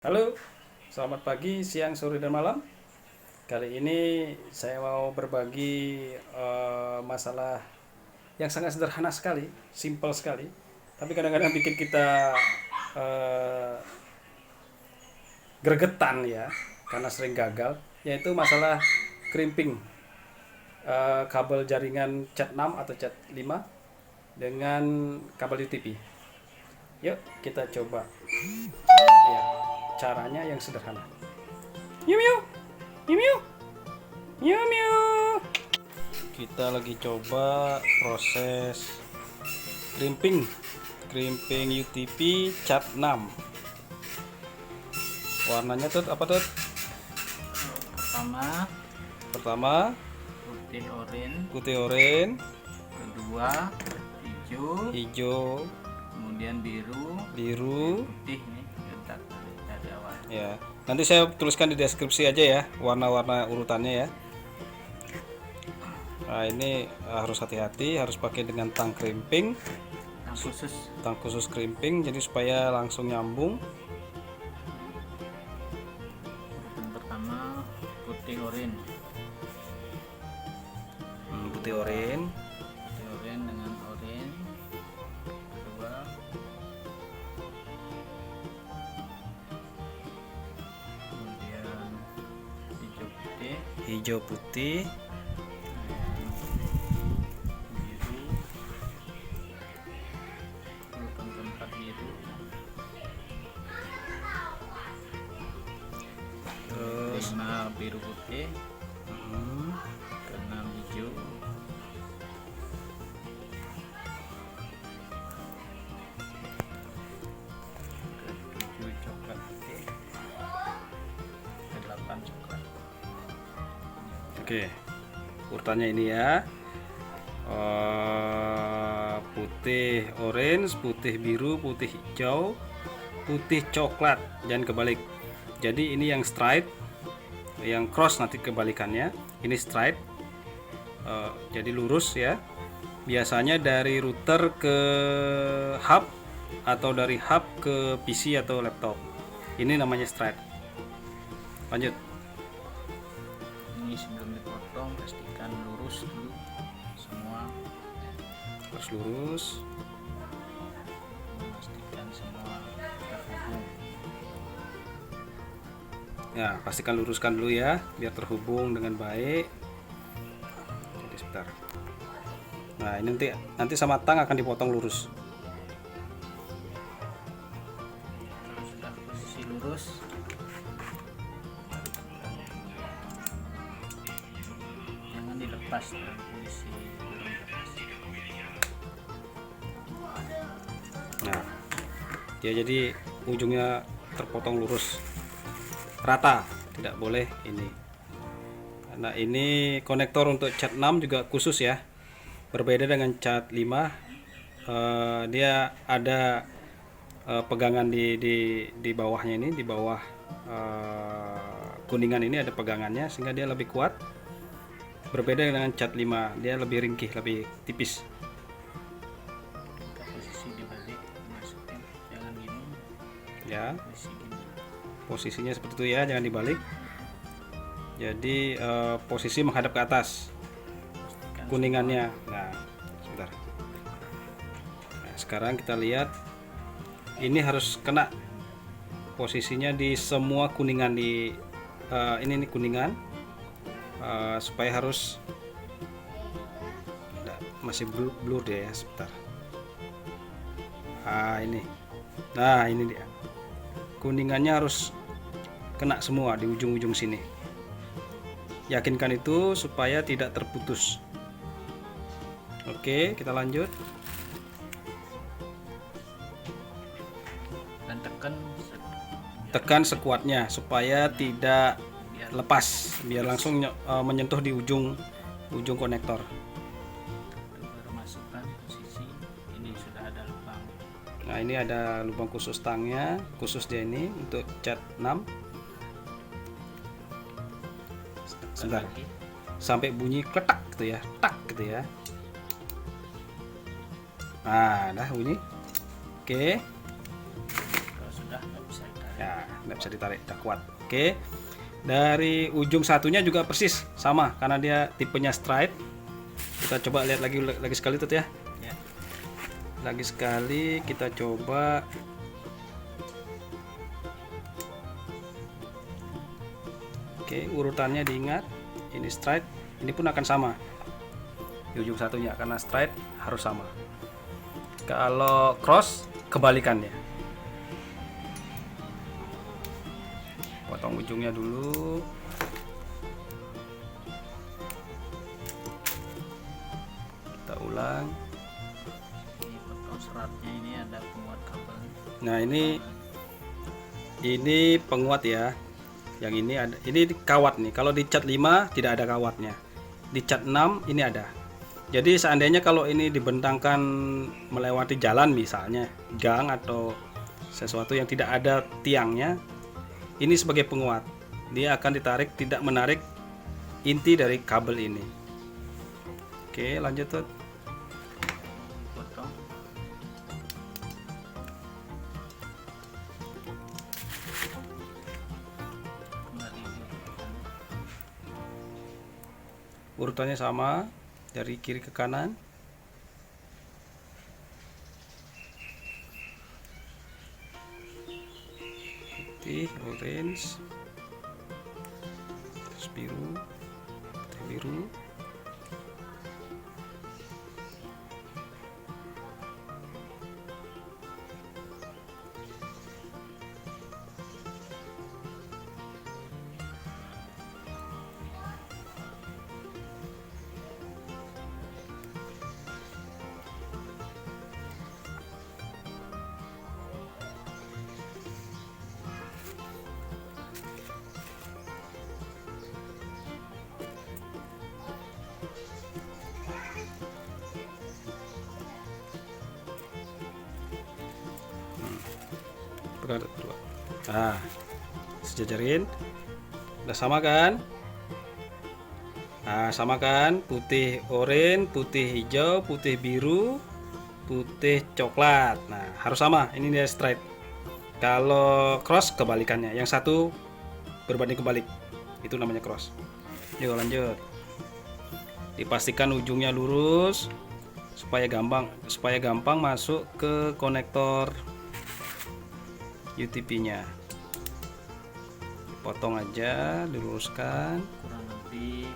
Halo, selamat pagi, siang, sore, dan malam. Kali ini saya mau berbagi masalah yang sangat sederhana sekali, simple sekali, tapi kadang-kadang bikin kita eh, gregetan ya, karena sering gagal, yaitu masalah crimping kabel jaringan Cat 6 atau Cat 5 dengan kabel UTP. Yuk kita coba ya, caranya yang sederhana. Yuk yuk, yuk yuk. Miu miu. Kita lagi coba proses crimping UTP Cat 6. Warnanya tuh apa tuh? Pertama Putih oranye, kedua hijau, kemudian biru. putih nih dari awal. Ya, nanti saya tuliskan di deskripsi aja ya warna-warna urutannya ya. Nah, ini harus hati-hati, harus pakai dengan tang crimping, tang khusus crimping, jadi supaya langsung nyambung. Yang pertama putih oranye Putih oranye, dengan oranye. Kedua kemudian hijau putih, biru, urutan keempat biru, terus kelima biru putih, hmm, keenam hijau, ketujuh coklat putih, kedelapan coklat. Oke, urutannya ini ya. Putih orange, putih biru, putih hijau, putih coklat, jangan kebalik. Jadi ini yang straight, yang cross nanti kebalikannya. Ini straight, jadi lurus ya. Biasanya dari router ke hub atau dari hub ke PC atau laptop. Ini namanya straight. Lanjut. Ini sebelum dipotong pastikan lurus dulu semua, Harus lurus. pastikan semua terhubung. Ya, pastikan luruskan dulu ya, biar terhubung dengan baik. Jadi sebentar. Nah, ini nanti sama tang akan dipotong lurus. Kalau sudah posisi lurus, jangan dilepas dalam posisi belum lepas. Nah, ya jadi ujungnya terpotong lurus, rata, tidak boleh ini. Nah, ini konektor untuk Cat 6 juga khusus ya. Berbeda dengan Cat 5, dia ada pegangan di bawahnya ini, di bawah kuningan ini ada pegangannya sehingga dia lebih kuat. Berbeda dengan Cat 5, dia lebih ringkih, lebih tipis. Kita posisi dibalik, masukin, jangan gini, Ya, posisi gini. posisinya seperti itu ya, jangan dibalik. Jadi posisi menghadap ke atas Pastikan kuningannya. Nah, sebentar. Nah, sekarang kita lihat ini harus kena posisinya di semua kuningan di ini nih kuningan. Supaya harus masih blur dia ya, sebentar. Nah ini dia, kuningannya harus kena semua di ujung-ujung sini. Yakinkan itu supaya tidak terputus. Oke, kita lanjut. dan Tekan sekuatnya supaya tidak biar lepas, biar langsung menyentuh di ujung konektor. baru masukkan posisi. Ini sudah ada lubang. Nah, ini ada lubang khusus tangnya, khusus dia ini untuk Cat 6. Sebentar. Lagi. Sampai bunyi kletak gitu ya, tak gitu ya. Nah, dah bunyi. Oke. Kalau sudah nggak bisa ditarik. Ya. nggak bisa ditarik, udah kuat. Oke, dari ujung satunya juga persis sama karena dia tipenya straight. Kita coba lihat lagi sekali tuh ya. Ya. Lagi sekali kita coba. Oke, urutannya diingat, ini straight, ini pun akan sama di ujung satunya karena straight harus sama. Kalau cross kebalikannya. Potong ujungnya dulu. Kita ulang. Ini potong seratnya, ini ada penguat kabel. Nah, ini penguat ya. Yang ini ada, ini kawat nih. Kalau di cat 5 tidak ada kawatnya. Di cat 6 ini ada. Jadi seandainya kalau ini dibentangkan melewati jalan misalnya, gang atau sesuatu yang tidak ada tiangnya, ini sebagai penguat. Dia akan ditarik, tidak menarik inti dari kabel ini. Oke, lanjut tuh. Potong. Kembali diurutkan. Urutannya sama dari kiri ke kanan. Putih, orange, terus biru, putih biru. Dua. Nah, sejajarin. Udah sama kan? Nah, sama kan? Putih oranye, putih hijau, putih biru, putih coklat. Nah, harus sama. Ini dia straight. Kalau cross kebalikannya. Yang satu berbanding kebalik. Itu namanya cross. Yuk lanjut. Dipastikan ujungnya lurus supaya gampang masuk ke konektor UTP-nya. Potong aja, diluruskan. Kurang lebih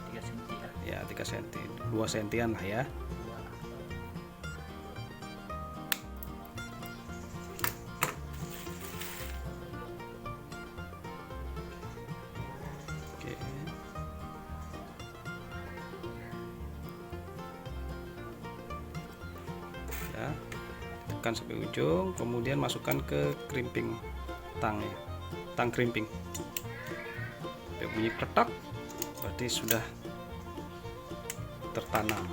3 cm ya. Ya, 3 cm, 2 cm lah ya. Oke. Ya, tekan sampai ujung, kemudian masukkan ke crimping tang ya. Tang crimping. Sampai bunyi ketak, berarti sudah tertanam.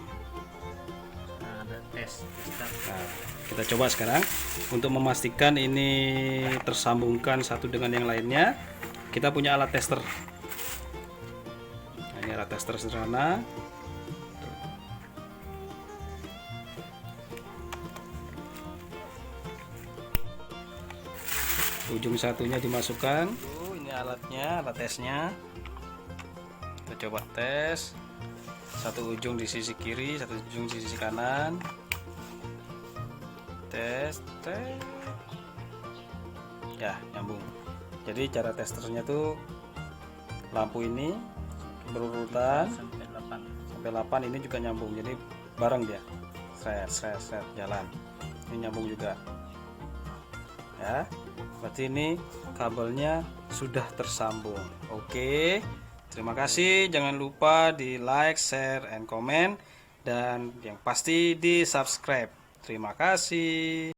Nah, ada tester. Nah, kita coba sekarang untuk memastikan ini tersambungkan satu dengan yang lainnya. Kita punya alat tester. Nah, ini alat tester sederhana. Ujung satunya dimasukkan. Ini alatnya, alat tesnya. Kita coba tes. Satu ujung di sisi kiri, satu ujung di sisi kanan. Tes. Ya, nyambung. Jadi cara testernya tuh lampu ini berurutan sampai 8 ini juga nyambung. Jadi bareng dia. Seret jalan. Ini nyambung juga. Ya. Berarti ini kabelnya sudah tersambung. Oke. Terima kasih. Jangan lupa di like, share, and comment, dan yang pasti di subscribe. Terima kasih.